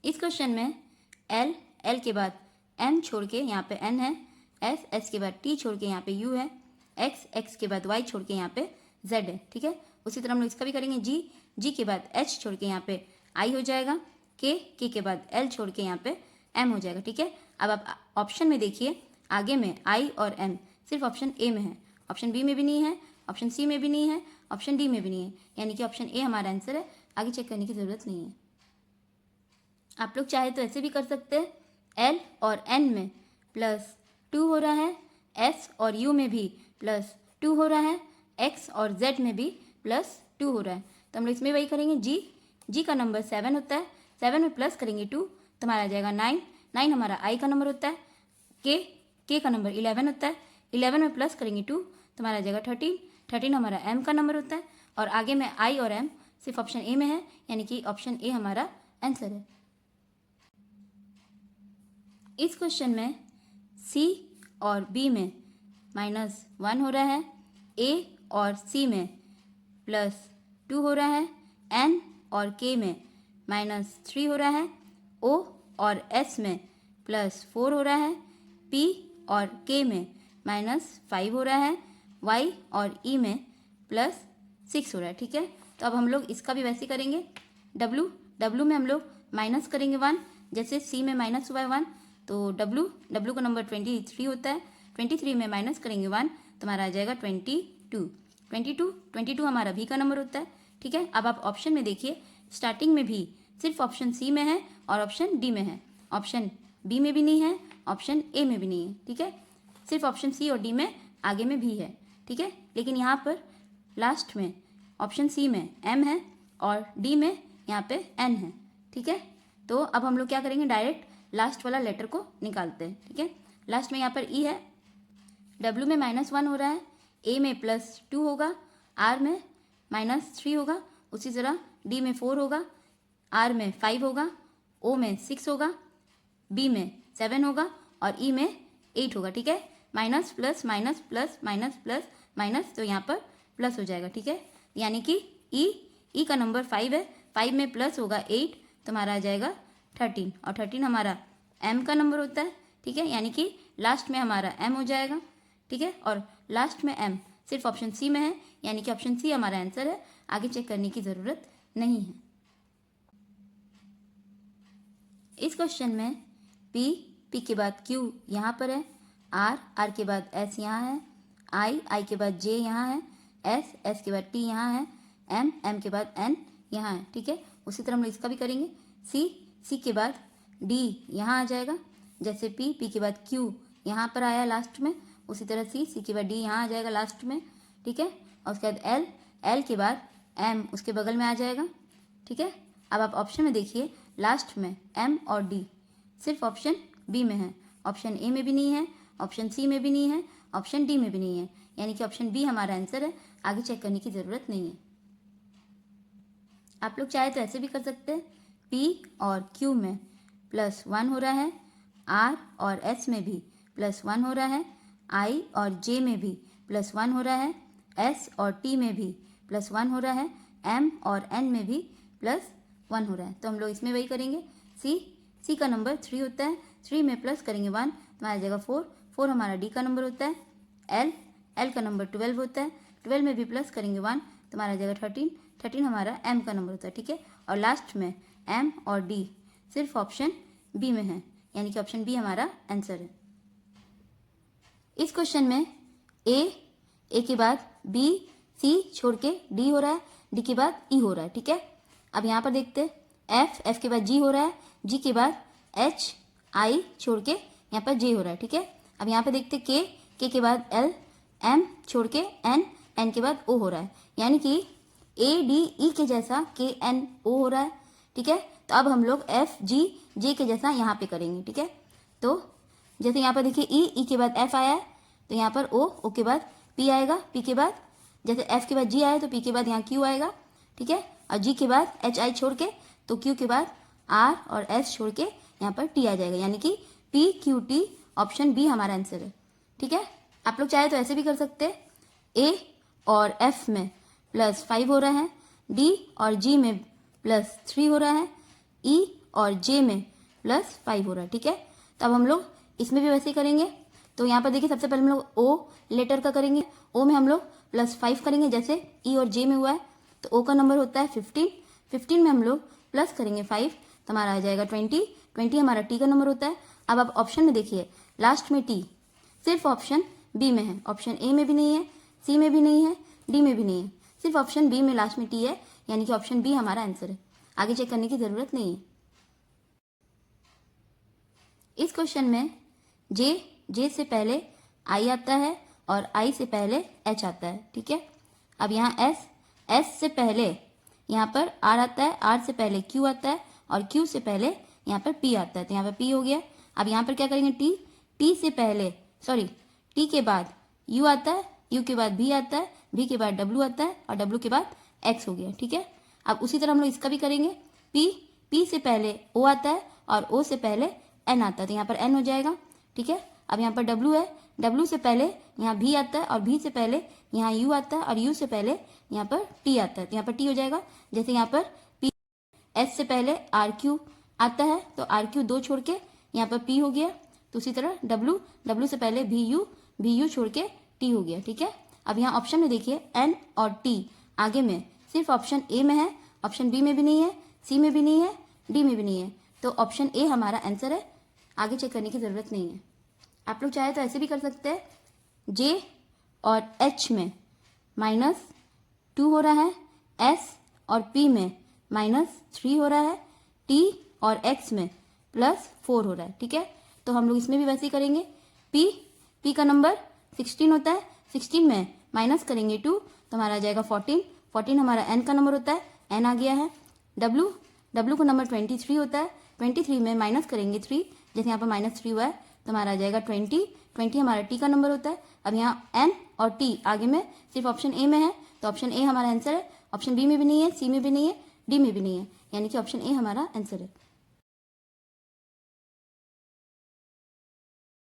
इस क्वेश्चन में L, L के बाद एम छोड़ के यहाँ पे एन है, एस, एस के बाद टी छोड़ के यहाँ पे यू है, एक्स, एक्स के बाद वाई छोड़ के यहाँ पे जेड है। ठीक है, उसी तरह हम लोग इसका भी करेंगे। जी, जी के बाद एच छोड़ के यहाँ पे आई हो जाएगा, के के बाद एल छोड़ के यहाँ पे एम हो जाएगा। ठीक है, अब आप ऑप्शन में देखिए, आगे में आई और एम सिर्फ ऑप्शन ए में है, ऑप्शन बी में भी नहीं है, ऑप्शन सी में भी नहीं है, ऑप्शन डी में भी नहीं है, यानी कि ऑप्शन ए हमारा आंसर है। आगे चेक करने की ज़रूरत नहीं है। आप लोग चाहे तो ऐसे भी कर सकते हैं, एल और एन में +2 हो रहा है, एस और यू में भी +2 हो रहा है, एक्स और जेड में भी +2 हो रहा है। तो हम लोग इसमें वही करेंगे। जी, जी का नंबर 7 होता है, 7 में प्लस करेंगे 2 तो हमारा आ जाएगा 9, 9 हमारा आई का नंबर होता है, के का नंबर 11 होता है, 11 में प्लस करेंगे 2 तो हमारा आ जाएगा 13, 13 हमारा एम का नंबर होता है, और आगे में आई और एम सिर्फ ऑप्शन ए में है, यानी कि ऑप्शन ए हमारा आंसर है। इस क्वेश्चन में सी और बी में -1 हो रहा है, ए और सी में +2 हो रहा है, एन और के में -3 हो रहा है, ओ और एस में +4 हो रहा है, पी और के में -5 हो रहा है, वाई और ई में +6 हो रहा है। ठीक है, तो अब हम लोग इसका भी वैसे करेंगे। डब्लू, डब्लू में हम लोग माइनस करेंगे 1, जैसे सी में माइनस हुआ है 1, तो डब्लू, डब्लू का नंबर 23 होता है, 23 में माइनस करेंगे 1 तो हमारा आ जाएगा 22, 22, 22 हमारा भी का नंबर होता है। ठीक है, अब आप ऑप्शन में देखिए, स्टार्टिंग में भी सिर्फ ऑप्शन सी में है और ऑप्शन डी में है, ऑप्शन बी में भी नहीं है, ऑप्शन ए में भी नहीं है। ठीक है, सिर्फ ऑप्शन सी और डी में आगे में भी है। ठीक है, लेकिन यहाँ पर लास्ट में ऑप्शन सी में एम है और डी में यहाँ पे एन है। ठीक है, तो अब हम लोग क्या करेंगे, डायरेक्ट लास्ट वाला लेटर को निकालते हैं। ठीक है, लास्ट में यहाँ पर ई है, डब्ल्यू में -1 हो रहा है, ए में +2 होगा, आर में -3 होगा, उसी तरह डी में 4 होगा, आर में 5 होगा, ओ में 6 होगा, बी में 7 होगा और ई में 8 होगा। ठीक है, minus plus minus plus minus plus minus, तो यहाँ पर प्लस हो जाएगा। ठीक है, यानी कि ई का नंबर 5 है, 5 में प्लस होगा 8 तो हमारा आ जाएगा 13, और 13 हमारा एम का नंबर होता है। ठीक है, यानी कि लास्ट में हमारा एम हो जाएगा। ठीक है, और लास्ट में एम सिर्फ ऑप्शन सी में है, यानी कि ऑप्शन सी हमारा आंसर है। आगे चेक करने की ज़रूरत नहीं है। इस क्वेश्चन में पी के बाद क्यू यहाँ पर है, आर के बाद एस यहाँ है, आई के बाद जे यहाँ है, एस के बाद टी यहाँ है, एम के बाद एन यहाँ है। ठीक है, उसी तरह हम लोग इसका भी करेंगे। सी के बाद डी यहाँ आ जाएगा, जैसे पी के बाद क्यू यहाँ पर आया लास्ट में, उसी तरह सी के बाद डी यहाँ आ जाएगा लास्ट में। ठीक है, और उसके बाद एल के बाद एम उसके बगल में आ जाएगा। ठीक है, अब आप ऑप्शन में देखिए, लास्ट में एम और डी सिर्फ ऑप्शन बी में है, ऑप्शन ए में भी नहीं है, ऑप्शन सी में भी नहीं है, ऑप्शन डी में भी नहीं है, यानी कि ऑप्शन बी हमारा आंसर है। आगे चेक करने की ज़रूरत नहीं है। आप लोग चाहे तो ऐसे भी कर सकते हैं, पी और क्यू में +1 हो रहा है, आर और एस में भी +1 हो रहा है, आई और जे में भी +1 हो रहा है, एस और टी में भी +1 हो रहा है, एम और एन में भी +1 हो रहा है। तो हम लोग इसमें वही करेंगे। सी का नंबर 3 होता है, 3 में प्लस करेंगे 1 तो आ जाएगा 4 हमारा डी का नंबर होता है। एल का नंबर 12 होता है, 12 में भी प्लस करेंगे 1 तो हमारा आ जाएगा 13 हमारा एम का नंबर होता है। ठीक है, और लास्ट में एम और डी सिर्फ ऑप्शन बी में है, यानी कि ऑप्शन बी हमारा आंसर है। इस क्वेश्चन में ए के बाद बी, सी छोड़ के डी हो रहा है, डी के बाद ई हो रहा है। ठीक है, अब यहाँ पर देखते हैं, एफ के बाद जी हो रहा है, जी के बाद एच, आई छोड़ के यहाँ पर जे हो रहा है। ठीक है, अब यहाँ पे देखते हैं के बाद एल, एम छोड़ के एन के बाद ओ हो रहा है, यानी कि ए डी ई के जैसा के एन ओ हो रहा है। ठीक है, तो अब हम लोग एफ जी जे के जैसा यहाँ पे करेंगे। ठीक है, तो जैसे यहाँ पर देखिए ई के बाद एफ आया है, तो यहाँ पर ओ के बाद पी आएगा, पी के बाद जैसे एफ के बाद जी आया तो पी के बाद यहाँ क्यू आएगा। ठीक है, और जी के बाद एच आई छोड़ के तो क्यू के बाद आर और एस छोड़ के यहाँ पर टी आ जाएगा, यानी कि P Q T option B हमारा आंसर है। ठीक है, आप लोग चाहे तो ऐसे भी कर सकते हैं, ए और एफ में +5 हो रहा है, डी और जी में +3 हो रहा है, ई और जे में +5 हो रहा है, ठीक है। तो अब हम लोग इसमें भी वैसे ही करेंगे। तो यहाँ पर देखिए सबसे पहले हम लोग ओ लेटर का करेंगे। ओ में हम लोग +5 करेंगे, जैसे ई और जे में हुआ है। तो ओ का नंबर होता है 15, 15 में हम लोग प्लस करेंगे 5 तो हमारा आ जाएगा 20, 20 हमारा टी का नंबर होता है। अब आप ऑप्शन में देखिए लास्ट में टी सिर्फ ऑप्शन बी में है, ऑप्शन ए में भी नहीं है, सी में भी नहीं है, डी में भी नहीं है, सिर्फ ऑप्शन बी में लास्ट में टी है, यानी कि ऑप्शन बी हमारा आंसर है। आगे चेक करने की जरूरत नहीं है। इस क्वेश्चन में जे से पहले आई आता है और आई से पहले एच आता है, ठीक है। अब यहाँ एस से पहले यहाँ पर आर आता है, आर से पहले क्यू आता है और क्यू से पहले यहाँ पर पी आता है, तो यहाँ पर पी हो गया। अब यहाँ पर क्या करेंगे, टी से पहले टी के बाद यू आता है, यू के बाद भी आता है, भी के बाद डब्ल्यू आता है और डब्ल्यू के बाद एक्स हो गया, ठीक है। अब उसी तरह हम लोग इसका भी करेंगे। पी से पहले ओ आता है और ओ से पहले एन आता है, तो यहाँ पर एन हो जाएगा, ठीक है। अब यहाँ पर डब्ल्यू है, डब्ल्यू से पहले यहाँ भी आता है और भी से पहले यहाँ यू आता है और यू से पहले यहाँ पर टी आता है, तो यहाँ पर टी हो जाएगा। जैसे यहाँ पर पी एस से पहले आर क्यू आता है तो आर क्यू 2 छोड़ के यहाँ पर पी हो गया। तो उसी तरह डब्ल्यू से पहले भी यू छोड़ के टी हो गया, ठीक है। अब यहाँ ऑप्शन में देखिए एन और टी आगे में सिर्फ ऑप्शन ए में है, ऑप्शन बी में भी नहीं है, सी में भी नहीं है, डी में भी नहीं है, तो ऑप्शन ए हमारा आंसर है। आगे चेक करने की जरूरत नहीं है। आप लोग चाहे तो ऐसे भी कर सकते हैं, जे और एच में -2 हो रहा है, एस और पी में -3 हो रहा है, टी और एक्स में +4 हो रहा है, ठीक है। तो हम लोग इसमें भी वैसे ही करेंगे। पी का नंबर 16 होता है, 16 में माइनस करेंगे 2 तो हमारा आ जाएगा 14, 14 हमारा एन का नंबर होता है, एन आ गया है। डब्ल्यू का नंबर 23 होता है, 23 में माइनस करेंगे 3, जैसे यहाँ पर -3 हुआ है तो हमारा आ जाएगा 20 हमारा टी का नंबर होता है। अब यहाँ एन और टी आगे में सिर्फ ऑप्शन ए में है, तो ऑप्शन ए हमारा आंसर है। ऑप्शन बी में भी नहीं है, सी में भी नहीं है, डी में भी नहीं है, यानी कि ऑप्शन ए हमारा आंसर है।